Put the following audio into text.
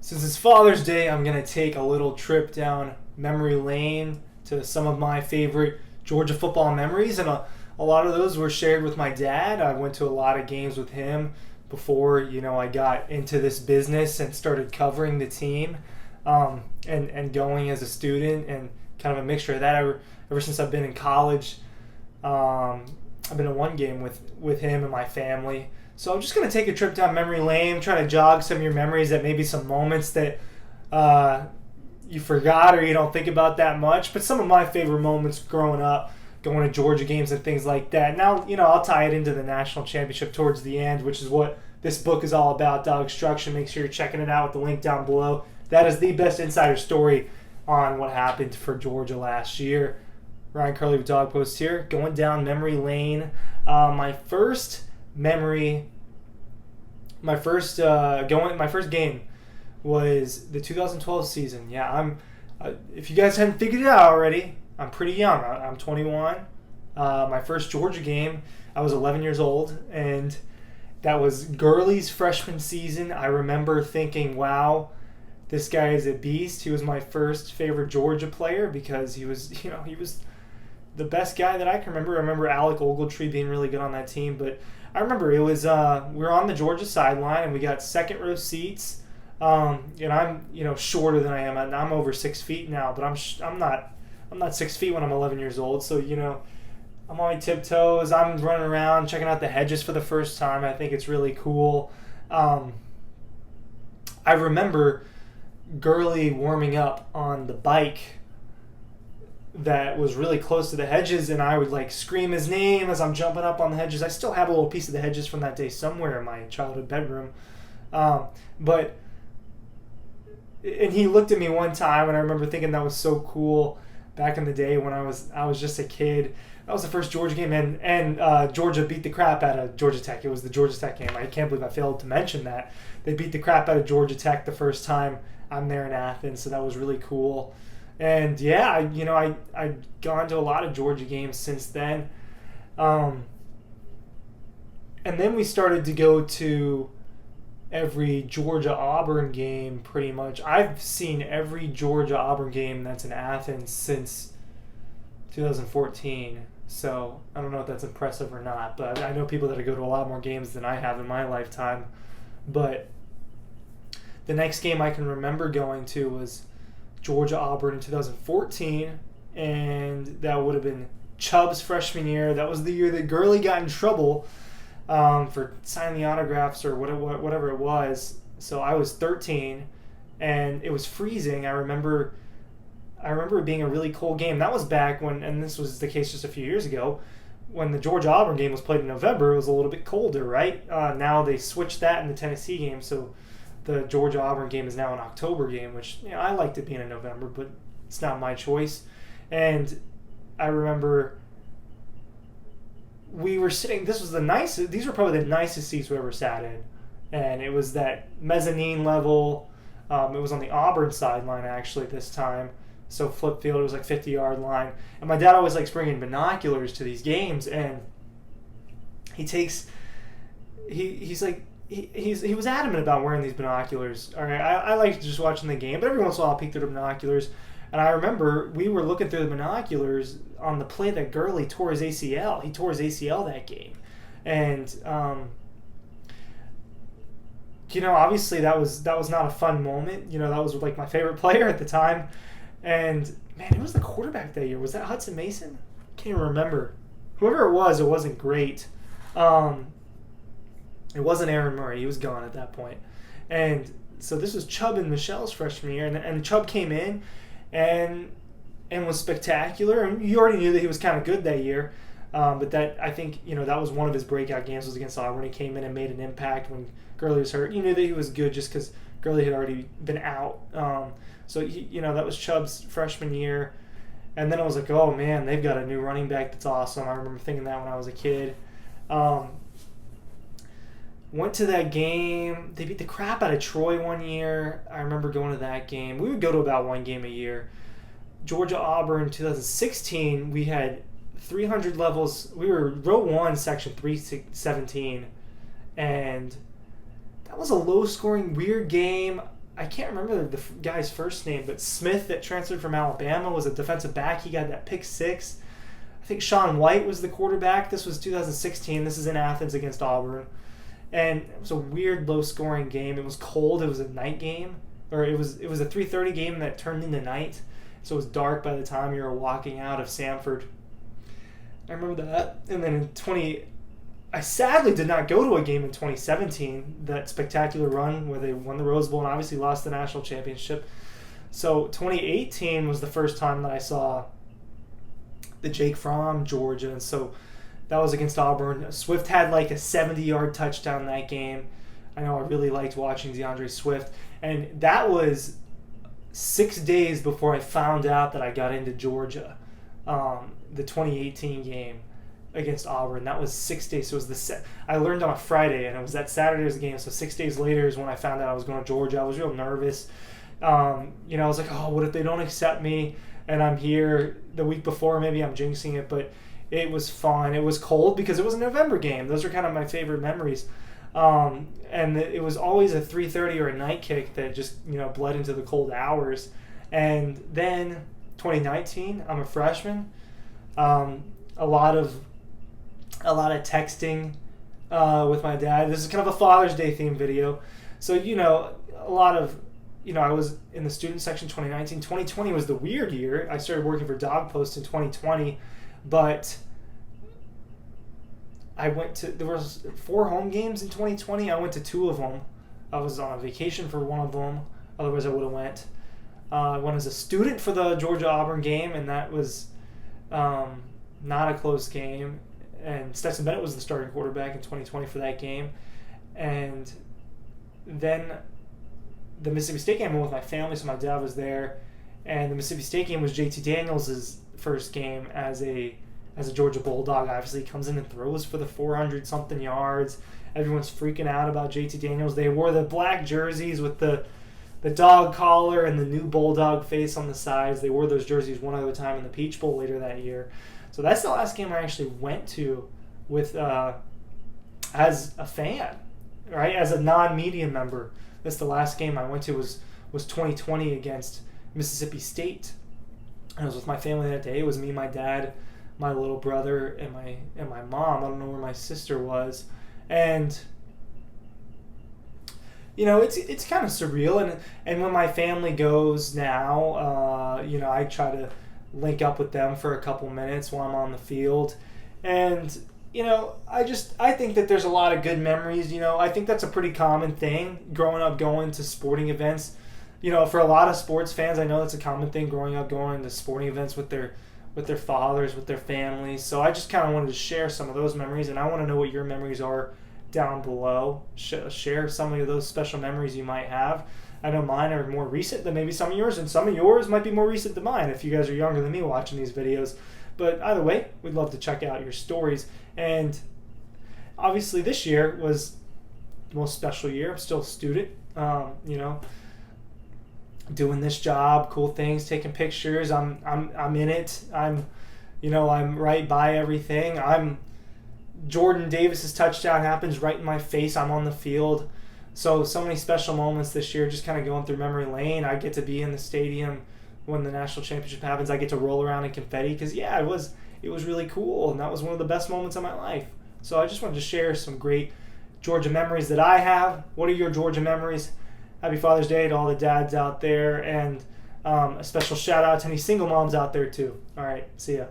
Since it's Father's Day, I'm going to take a little trip down memory lane to some of my favorite Georgia football memories, and a lot of those were shared with my dad. I went to a lot of games with him before, I got into this business and started covering the team, and going as a student, and kind of a mixture of that. Ever since I've been in college, I've been in one game with him and my family. So I'm just going to take a trip down memory lane, try to jog some of your memories at maybe some moments that you forgot or you don't think about that much. But some of my favorite moments growing up, going to Georgia games and things like that. Now, I'll tie it into the national championship towards the end, which is what this book is all about, DAWGSTRUCTION. Make sure you're checking it out with the link down below. That is the best insider story on what happened for Georgia last year. Ryan Curley with Dog Post here, going down memory lane. My first game was the 2012 season. Yeah, if you guys hadn't figured it out already, I'm pretty young. I'm 21. My first Georgia game, I was 11 years old, and that was Gurley's freshman season. I remember thinking, wow, this guy is a beast. He was my first favorite Georgia player because he was the best guy that I can remember. I remember Alec Ogletree being really good on that team, but I remember it was we were on the Georgia sideline and we got second row seats. And I'm shorter than I am. I'm over 6 feet now, but I'm not 6 feet when I'm 11 years old. So I'm on my tiptoes. I'm running around checking out the hedges for the first time. I think it's really cool. I remember Gurley warming up on the bike that was really close to the hedges, and I would scream his name as I'm jumping up on the hedges. I still have a little piece of the hedges from that day somewhere in my childhood bedroom. And he looked at me one time, and I remember thinking that was so cool back in the day when I was just a kid. That was the first Georgia game, and Georgia beat the crap out of Georgia Tech. It was the Georgia Tech game. I can't believe I failed to mention that. They beat the crap out of Georgia Tech the first time I'm there in Athens, so that was really cool. And yeah, I've gone to a lot of Georgia games since then. And then we started to go to every Georgia-Auburn game pretty much. I've seen every Georgia-Auburn game that's in Athens since 2014. So I don't know if that's impressive or not, but I know people that go to a lot more games than I have in my lifetime. But the next game I can remember going to was Georgia-Auburn in 2014, and that would have been Chubb's freshman year. That was the year that Gurley got in trouble for signing the autographs or whatever it was. So I was 13, and it was freezing. I remember it being a really cold game. That was back when, and this was the case just a few years ago, when the Georgia-Auburn game was played in November. It was a little bit colder, right? Now they switched that in the Tennessee game, so the Georgia-Auburn game is now an October game, which I liked it being in November, but it's not my choice. And I remember we were sitting. These were probably the nicest seats we ever sat in, and it was that mezzanine level. It was on the Auburn sideline actually this time, so flip field. It was 50-yard line, and my dad always likes bringing binoculars to these games, and he was adamant about wearing these binoculars. All right, I liked just watching the game, but every once in a while I'll peek through the binoculars. And I remember we were looking through the binoculars on the play that Gurley tore his ACL. He tore his ACL that game. And, obviously that was not a fun moment. That was my favorite player at the time. And, man, who was the quarterback that year? Was that Hudson Mason? I can't even remember. Whoever it wasn't great. It wasn't Aaron Murray. He was gone at that point. And so this was Chubb and Michelle's freshman year. And Chubb came in and was spectacular. And you already knew that he was kind of good that year. But that, I think, that was one of his breakout games was against Auburn. He came in and made an impact when Gurley was hurt. You knew that he was good just because Gurley had already been out. So, that was Chubb's freshman year. And then I was like, oh, man, they've got a new running back that's awesome. I remember thinking that when I was a kid. Went to that game. They beat the crap out of Troy one year. I remember going to that game. We would go to about one game a year. Georgia-Auburn 2016, we had 300 levels. We were row 1, section 317. And that was a low-scoring, weird game. I can't remember the guy's first name, but Smith that transferred from Alabama was a defensive back. He got that pick six. I think Sean White was the quarterback. This was 2016. This is in Athens against Auburn. And it was a weird low-scoring game. It was cold. It was a night game. Or it was a 3:30 game that turned into night. So it was dark by the time you were walking out of Sanford. I remember that. And then I sadly did not go to a game in 2017, that spectacular run where they won the Rose Bowl and obviously lost the national championship. So 2018 was the first time that I saw the Jake Fromm, Georgia, and so that was against Auburn. Swift had like a 70-yard touchdown that game. I know I really liked watching DeAndre Swift, and that was 6 days before I found out that I got into Georgia, the 2018 game against Auburn. That was 6 days. So it was I learned on a Friday, and it was that Saturday's game. So 6 days later is when I found out I was going to Georgia. I was real nervous. I was like, oh, what if they don't accept me? And I'm here the week before. Maybe I'm jinxing it, but it was fun. It was cold because it was a November game. Those are kind of my favorite memories. And it was always a 3:30 or a night kick that just bled into the cold hours. And then 2019, I'm a freshman. A lot of texting with my dad. This is kind of a Father's Day themed video. So a lot of I was in the student section 2019. 2020 was the weird year. I started working for DAWGSTRUCTION in 2020, but there was 4 home games in 2020. I went to 2 of them. I was on a vacation for one of them. Otherwise, I would have went. I went as a student for the Georgia-Auburn game, and that was not a close game. And Stetson Bennett was the starting quarterback in 2020 for that game. And then the Mississippi State game I went with my family, so my dad was there. And the Mississippi State game was JT Daniels' first game as a Georgia Bulldog. Obviously, he comes in and throws for the 400-something yards. Everyone's freaking out about JT Daniels. They wore the black jerseys with the dog collar and the new Bulldog face on the sides. They wore those jerseys one other time in the Peach Bowl later that year. So that's the last game I actually went to with as a fan, right? As a non-media member. That's the last game I went to was 2020 against Mississippi State. And I was with my family that day. It was me, my dad, my little brother, and my mom. I don't know where my sister was. And it's kind of surreal. And when my family goes now, I try to link up with them for a couple minutes while I'm on the field. And I think that there's a lot of good memories. I think that's a pretty common thing growing up going to sporting events. For a lot of sports fans, I know that's a common thing growing up going to sporting events with their fathers, with their families. So I just kind of wanted to share some of those memories, and I want to know what your memories are down below. Share some of those special memories you might have. I know mine are more recent than maybe some of yours, and some of yours might be more recent than mine if you guys are younger than me watching these videos. But either way, we'd love to check out your stories. And obviously this year was the most special year. I'm still a student, doing this job, cool things, taking pictures. I'm in it. I'm right by everything. Jordan Davis's touchdown happens right in my face. I'm on the field. So many special moments this year, just kind of going through memory lane. I get to be in the stadium when the national championship happens. I get to roll around in confetti because, it was really cool, and that was one of the best moments of my life. So I just wanted to share some great Georgia memories that I have. What are your Georgia memories? Happy Father's Day to all the dads out there, and a special shout out to any single moms out there too. All right, see ya.